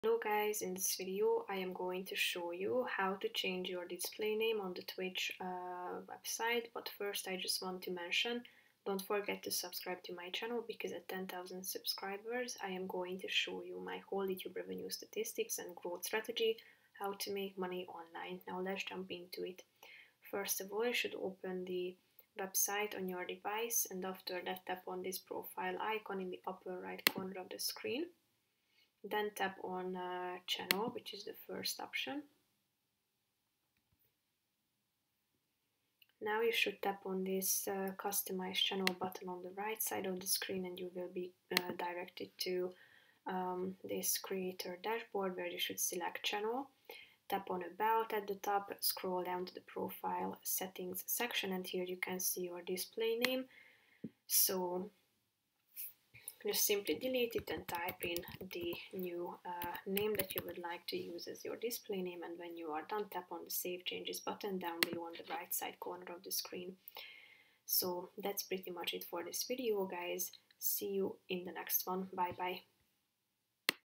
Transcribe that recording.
Hello guys, in this video I am going to show you how to change your display name on the Twitch website, but first I just want to mention, don't forget to subscribe to my channel because at 10,000 subscribers I am going to show you my whole YouTube revenue statistics and growth strategy, how to make money online. Now let's jump into it. First of all, you should open the website on your device, and after that tap on this profile icon in the upper right corner of the screen. Then tap on channel, which is the first option. Now you should tap on this customize channel button on the right side of the screen, and you will be directed to this creator dashboard where you should select channel. Tap on about at the top, scroll down to the profile settings section, and here you can see your display name. So just simply delete it and type in the new name that you would like to use as your display name, and when you are done, tap on the Save Changes button down below on the right side corner of the screen. So that's pretty much it for this video, guys. See you in the next one. Bye bye.